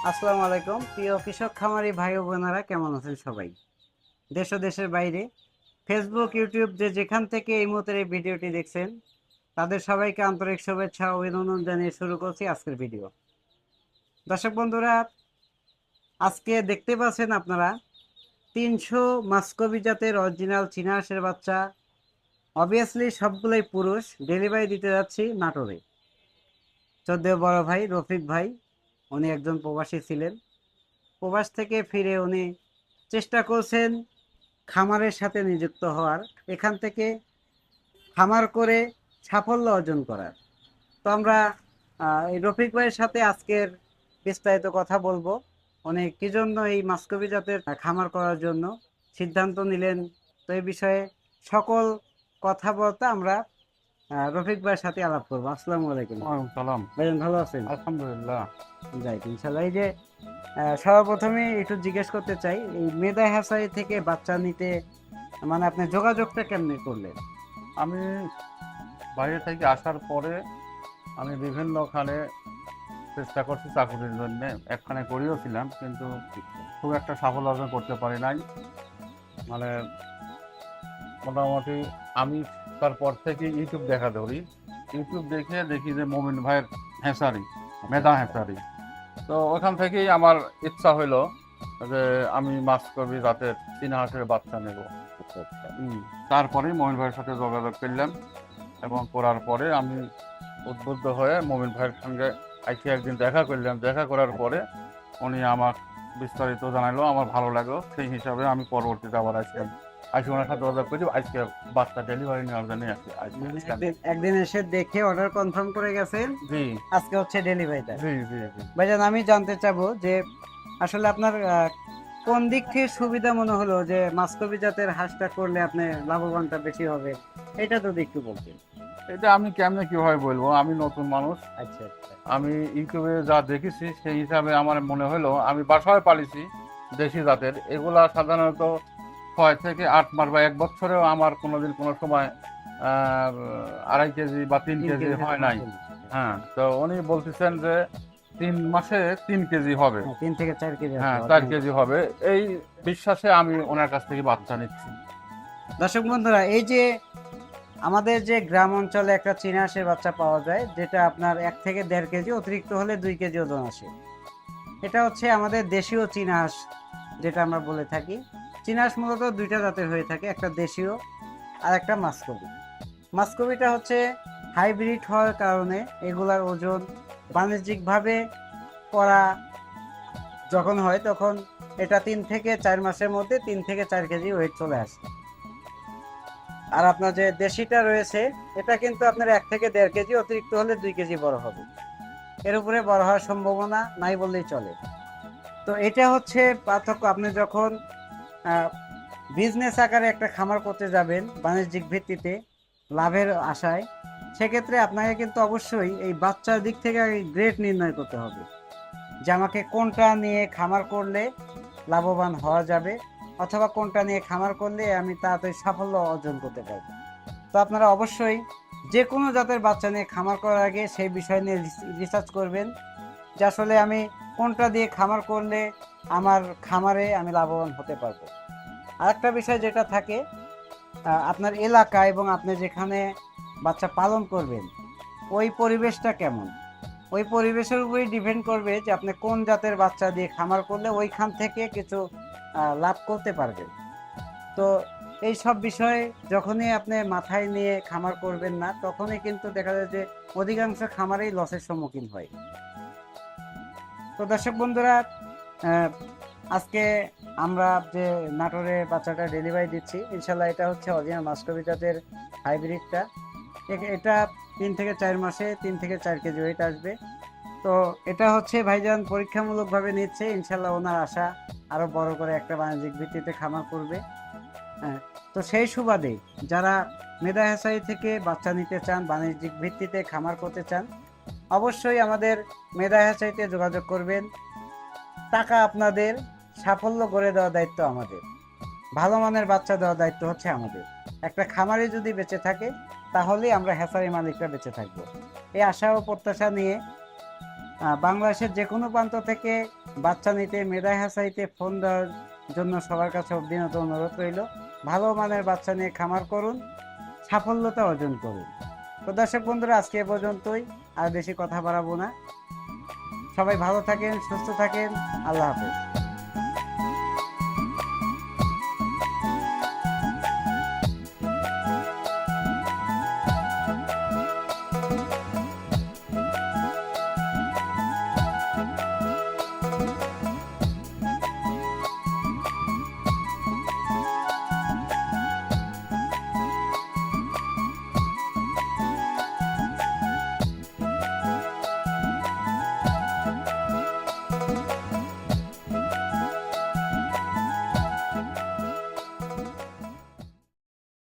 আসসালামু আলাইকুম প্রিয় কৃষক খামারি ভাই ও বোনেরা, কেমন আছেন সবাই? দেশ ও দেশের বাইরে ফেসবুক, ইউটিউব যে যেখান থেকে এই মুহূর্তে এই ভিডিওটি দেখছেন, তাদের সবাইকে আন্তরিক শুভেচ্ছা ও অভিনন্দন জানিয়ে শুরু করছি আজকের ভিডিও। দর্শক বন্ধুরা, আজকে দেখতে পাচ্ছেন আপনারা 300 মাস্কবি জাতের অরিজিনাল চীনা হাঁসের বাচ্চা, অবভিয়াসলি সবগুলোই পুরুষ, ডেলিভারি দিতে যাচ্ছি নাটোরে। চোদ্দ বড় ভাই রফিক ভাই, উনি একজন প্রবাসী ছিলেন। প্রবাস থেকে ফিরে উনি চেষ্টা করছেন খামারের সাথে নিযুক্ত হওয়ার, এখান থেকে খামার করে সাফল্য অর্জন করার। তো আমরা এই রফিক ভাইয়ের সাথে আজকের বিস্তারিত কথা বলবো। উনি কি জন্য এই মাস্কবি জাতের খামার করার জন্য সিদ্ধান্ত নিলেন, তো এই বিষয়ে সকল কথা বলতে আমরা রফিক ভাইয়ের সাথে আলাপ করবো। আসসালামু আলাইকুম। ওয়ালাইকুম সালাম। ভাইজান ভালো আছেন? আলহামদুলিল্লাহ। যাই ইনশাল্লাহ। এই যে সর্বপ্রথমে একটু জিজ্ঞেস করতে চাই, এই মেধা হ্যাচারি থেকে বাচ্চা নিতে মানে আপনি যোগাযোগটা কেমনে করলেন? আমি বাইরে থেকে আসার পরে আমি বিভিন্নখানে চেষ্টা করছি চাকরির জন্য, একখানে করিও ছিলাম, কিন্তু খুব একটা সাফল্য অর্জন করতে পারি নাই। মানে মোটামুটি আমি তারপর থেকে ইউটিউব দেখা ধরি। ইউটিউব দেখে দেখি যে মমিন ভাইয়ের হ্যাঁসারি, মেধা হ্যাঁসারি। তো ওখান থেকেই আমার ইচ্ছা হইলো যে আমি মাস্কবি জাতের চীনা হাঁসের বাচ্চা নেব। তারপরেই মমিন ভাইয়ের সাথে যোগাযোগ করলাম এবং করার পরে আমি উদ্বুদ্ধ হয়ে মমিন ভাইয়ের সঙ্গে আজকে একদিন দেখা করলাম। দেখা করার পরে উনি আমার বিস্তারিত জানাইলো, আমার ভালো লাগলো। সেই হিসাবে আমি পরবর্তীতে আবার আজকে ওনার সাথে যোগাযোগ করেছি। আজকে বাচ্চা ডেলিভারি নেওয়ার জন্য আসি। মানে একদিন এসে দেখে অর্ডার কনফার্ম করে গেছেন, জি আজকে হচ্ছে ডেলিভারিটা। জি জি জি। ভাইজান, আমি জানতে চাবো যে আসলে আপনার কোন দিক থেকে সুবিধা মনে হলো যে মাস্কবি জাতের হাঁসটা করলে আপনি লাভবানটা বেশি হবে, এটা তো একটু বলতেন। এটা আমি কেমনে কিভাবে বলবো, আমি নতুন মানুষ। আচ্ছা আচ্ছা। আমি ইউটিউবে যা দেখেছি সেই হিসাবে আমার মনে হলো, আমি বাসায় পালিছি দেশি জাতের, এগুলা সাধারণত 6 থেকে 8 মাস বা 1 বছরেও আমার কোনোদিন কোনো সময় 2.5 কেজি বা 3 কেজি হয় নাই। হ্যাঁ, তো উনি বলতেছেন যে 3 মাসে 3 কেজি হবে। 3 থেকে 4 কেজি। হ্যাঁ, 4 কেজি হবে, এই বিশ্বাসে আমি ওনার কাছ থেকে বাচ্চা নিচ্ছি। দর্শক বন্ধুরা, এই যে আমাদের যে গ্রাম অঞ্চলে একটা চীনা হাঁসের বাচ্চা পাওয়া যায়, যেটা আপনার 1 থেকে 1.5 কেজি, অতিরিক্ত হলে 2 কেজি ওজন আসে, এটা হচ্ছে আমাদের দেশীয় চীনা হাঁস, যেটা আমরা বলে থাকি। চীনা হাঁস মূলত দুইটা জাতের হয়ে থাকে, একটা দেশীয় আর একটা মাস্কবি। মাস্কবিটা হচ্ছে হাইব্রিড হওয়ার কারণে এগুলার ওজন বাণিজ্যিকভাবে করা যখন হয়, তখন এটা 3 থেকে 4 মাসের মধ্যে 3 থেকে 4 কেজি ওয়েট চলে আসে। আর আপনার যে দেশিটা রয়েছে, এটা কিন্তু আপনার 1 থেকে 1.5 কেজি, অতিরিক্ত হলে 2 কেজি বড় হবে। এর উপরে বড় হওয়ার সম্ভাবনা নাই বললেই চলে। তো এটা হচ্ছে পার্থক্য। আপনি যখন বিজনেস আকারে একটা খামার করতে যাবেন বাণিজ্যিক ভিত্তিতে লাভের আশায়, সেক্ষেত্রে আপনাকে কিন্তু অবশ্যই এই বাচ্চার দিক থেকে গ্রেড নির্ণয় করতে হবে যে আমাকে কোনটা নিয়ে খামার করলে লাভবান হওয়া যাবে, অথবা কোনটা নিয়ে খামার করলে আমি তাড়াতাড়ি সাফল্য অর্জন করতে পারবো। তো আপনারা অবশ্যই যে কোনো জাতের বাচ্চা নিয়ে খামার করার আগে সেই বিষয় নিয়ে রিসার্চ করবেন যে আসলে আমি কোনটা দিয়ে খামার করলে আমার খামারে আমি লাভবান হতে পারবো। আরেকটা বিষয় যেটা থাকে, আপনার এলাকা এবং আপনি যেখানে বাচ্চা পালন করবেন ওই পরিবেশটা কেমন, ওই পরিবেশের উপরেই ডিপেন্ড করবে যে আপনি কোন জাতের বাচ্চা দিয়ে খামার করলে ওইখান থেকে কিছু লাভ করতে পারবেন। তো এই সব বিষয়ে যখনই আপনি মাথায় নিয়ে খামার করবেন না, তখনই কিন্তু দেখা যায় যে অধিকাংশ খামারেই লসের সম্মুখীন হয়। তো দর্শক বন্ধুরা, আজকে আমরা যে নাটোরে বাচ্চাটা ডেলিভারি দিচ্ছি, ইনশাল্লাহ এটা হচ্ছে অরিজিনাল মাস্কবি জাতের হাইব্রিডটা। এটা 3 থেকে 4 মাসে 3 থেকে 4 কেজি ওয়েট আসবে। তো এটা হচ্ছে ভাইজান পরীক্ষামূলকভাবে নিচ্ছে, ইনশাল্লাহ ওনার আশা আরো বড় করে একটা বাণিজ্যিক ভিত্তিতে খামার করবে। হ্যাঁ, তো সেই সুবাদে যারা মেধা হ্যাচারি থেকে বাচ্চা নিতে চান, বাণিজ্যিক ভিত্তিতে খামার করতে চান, অবশ্যই আমাদের মেধা হ্যাচারিতে যোগাযোগ করবেন। টাকা আপনাদের, সাফল্য করে দেওয়ার দায়িত্ব আমাদের, ভালো মানের বাচ্চা দেওয়ার দায়িত্ব হচ্ছে আমাদের। একটা খামারে যদি বেঁচে থাকে, তাহলেই আমরা হ্যাচারি মালিকরা বেঁচে থাকবো। এই আশা ও প্রত্যাশা নিয়ে বাংলাদেশের যে কোনো প্রান্ত থেকে বাচ্চা নিতে মেধা হাসাইতে ফোন দেওয়ার জন্য সবার কাছে বিনীত অনুরোধ রইল। ভালো মানের বাচ্চা নিয়ে খামার করুন, সাফল্যতা অর্জন করুন। তো দর্শক বন্ধুরা, আজকে এ পর্যন্তই, আর বেশি কথা বাড়াবো না। সবাই ভালো থাকেন, সুস্থ থাকেন, আল্লাহ হাফেজ।